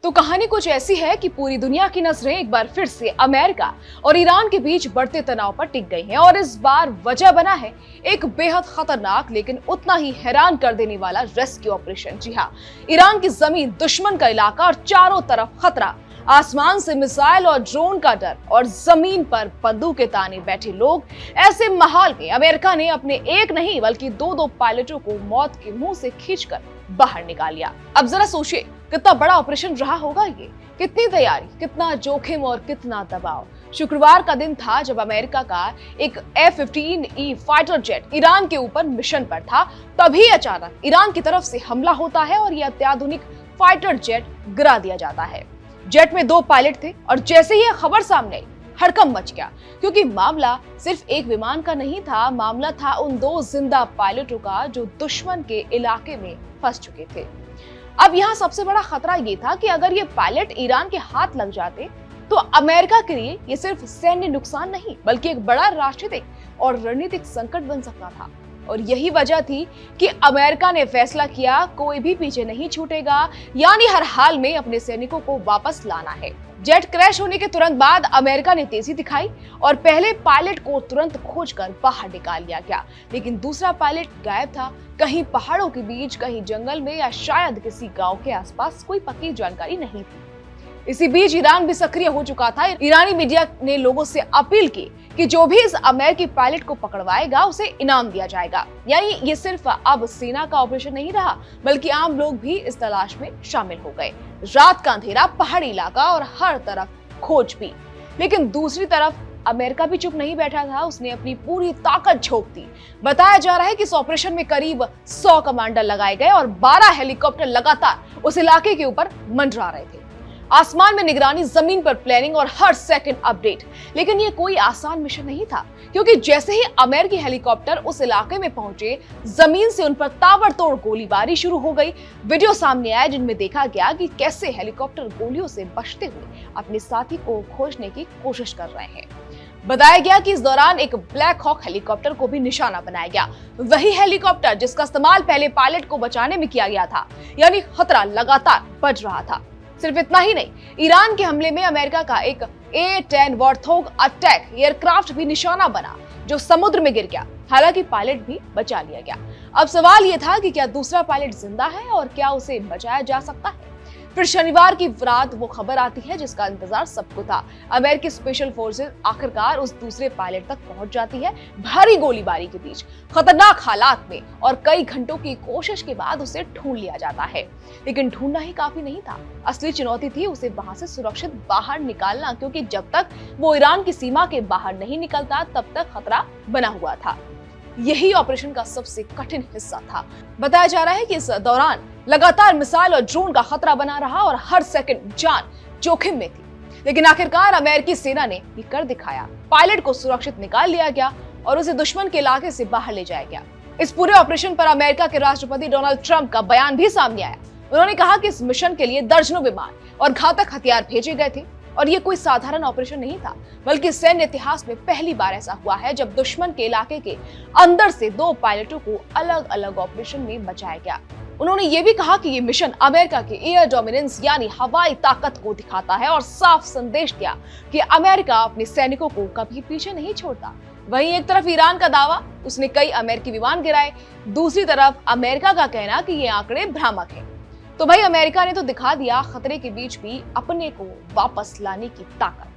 तो कहानी कुछ ऐसी है कि पूरी दुनिया की नजरें एक बार फिर से अमेरिका और ईरान के बीच बढ़ते तनाव पर टिक गई हैं और इस बार वजह बना है एक बेहद खतरनाक लेकिन उतना ही हैरान कर देने वाला रेस्क्यू ऑपरेशन। जी हाँ, ईरान की जमीन दुश्मन का इलाका और चारों तरफ खतरा, आसमान से मिसाइल और ड्रोन का डर और जमीन पर बंदूकें ताने बैठे लोग। ऐसे माहौल में अमेरिका ने अपने एक नहीं बल्कि दो पायलटों को मौत के मुंह से खींचकर बाहर निकाल लिया। अब जरा सोचिए कितना बड़ा ऑपरेशन रहा होगा ये, कितनी तैयारी, कितना जोखिम और कितना दबाव। शुक्रवार का दिन था जब अमेरिका का एक F-15E फाइटर जेट ईरान के ऊपर मिशन पर था। तभी अचानक ईरान की तरफ से हमला होता है और यह अत्याधुनिक फाइटर जेट गिरा दिया जाता है। जेट में 2 पायलट थे और जैसे ही यह खबर सामने आई, हड़कंप मच गया, क्योंकि मामला सिर्फ एक विमान का नहीं था, मामला था उन 2 जिंदा पायलटों का जो दुश्मन के इलाके में फंस चुके थे। अब यहाँ सबसे बड़ा खतरा ये था कि अगर ये पायलट ईरान के हाथ लग जाते तो अमेरिका के लिए ये सिर्फ सैन्य नुकसान नहीं बल्कि एक बड़ा राजनीतिक और रणनीतिक संकट बन सकता था। और यही वजह थी कि अमेरिका ने फैसला किया कोई भी पीछे नहीं छूटेगा, यानी हर हाल में अपने सैनिकों को वापस लाना है। जेट क्रैश होने के तुरंत बाद अमेरिका ने तेजी दिखाई और पहले पायलट को तुरंत खोजकर बाहर निकाल लिया गया, लेकिन दूसरा पायलट गायब था, कहीं पहाड़ों के बीच, कहीं जंगल में या शायद किसी गांव के आसपास। कोई पक्की जानकारी नहीं थी। इसी बीच ईरान भी सक्रिय हो चुका था। ईरानी मीडिया ने लोगों से अपील की कि जो भी इस अमेरिकी पायलट को पकड़वाएगा उसे इनाम दिया जाएगा। यानी ये सिर्फ अब सेना का ऑपरेशन नहीं रहा बल्कि आम लोग भी इस तलाश में शामिल हो गए। रात का अंधेरा, पहाड़ी इलाका और हर तरफ खोज भी। लेकिन दूसरी तरफ अमेरिका भी चुप नहीं बैठा था, उसने अपनी पूरी ताकत झोंक दी। बताया जा रहा है कि इस ऑपरेशन में करीब 100 कमांडर लगाए गए और 12 हेलीकॉप्टर लगातार उस इलाके के ऊपर मंडरा रहे थे। आसमान में निगरानी, जमीन पर प्लानिंग और हर सेकंड अपडेट। लेकिन ये कोई आसान मिशन नहीं था, क्योंकि जैसे ही अमेरिकी हेलीकॉप्टर उस इलाके में पहुंचे, जमीन से उन पर ताबड़तोड़ गोलीबारी शुरू हो गई। वीडियो सामने आए जिनमें देखा गया कि कैसे हेलीकॉप्टर गोलियों से बचते हुए अपने साथी को खोजने की कोशिश कर रहे हैं। बताया गया कि इस दौरान एक ब्लैक हॉक हेलीकॉप्टर को भी निशाना बनाया गया, वही हेलीकॉप्टर जिसका इस्तेमाल पहले पायलट को बचाने में किया गया था। यानी खतरा लगातार बढ़ रहा था। सिर्फ इतना ही नहीं, ईरान के हमले में अमेरिका का एक A-10 वॉर्थोग अटैक एयरक्राफ्ट भी निशाना बना, जो समुद्र में गिर गया। हालांकि पायलट भी बचा लिया गया। अब सवाल यह था कि क्या दूसरा पायलट जिंदा है और क्या उसे बचाया जा सकता है। फिर शनिवार की रात वो खबर आती है जिसका इंतजार सबको था। अमेरिकी स्पेशल फोर्सेस आखिरकार उस दूसरे पायलट तक पहुंच जाती है। भारी गोलीबारी के बीच, खतरनाक हालात में और कई घंटों की कोशिश के बाद उसे ढूंढ लिया जाता है। लेकिन ढूंढना ही काफी नहीं था, असली चुनौती थी उसे वहां से सुरक्षित बाहर निकालना, क्योंकि जब तक वो ईरान की सीमा के बाहर नहीं निकलता तब तक खतरा बना हुआ था। यही ऑपरेशन का सबसे कठिन हिस्सा था। बताया जा रहा है कि इस दौरान लगातार मिसाइल और ड्रोन का खतरा बना रहा और हर सेकंड जान जोखिम में थी। लेकिन आखिरकार अमेरिकी सेना ने ये कर दिखाया। पायलट को सुरक्षित निकाल लिया गया और उसे दुश्मन के इलाके से बाहर ले जाया गया। इस पूरे ऑपरेशन पर अमेरिका के राष्ट्रपति डोनाल्ड ट्रंप का बयान भी सामने आया। उन्होंने कहा कि इस मिशन के लिए दर्जनों विमान और घातक हथियार भेजे गए थे और ये कोई साधारण ऑपरेशन नहीं था, बल्कि सैन्य इतिहास में पहली बार ऐसा हुआ है जब दुश्मन के इलाके के अंदर से 2 पायलटों को अलग अलग ऑपरेशन में बचाया गया। उन्होंने ये भी कहा कि ये मिशन अमेरिका के एयर डोमिनेंस यानी हवाई ताकत को दिखाता है और साफ संदेश दिया कि अमेरिका अपने सैनिकों को कभी पीछे नहीं छोड़ता। वहीं एक तरफ ईरान का दावा, उसने कई अमेरिकी विमान गिराए, दूसरी तरफ अमेरिका का कहना कि ये आंकड़े भ्रामक हैं। तो भाई अमेरिका ने तो दिखा दिया खतरे के बीच भी अपने को वापस लाने की ताकत।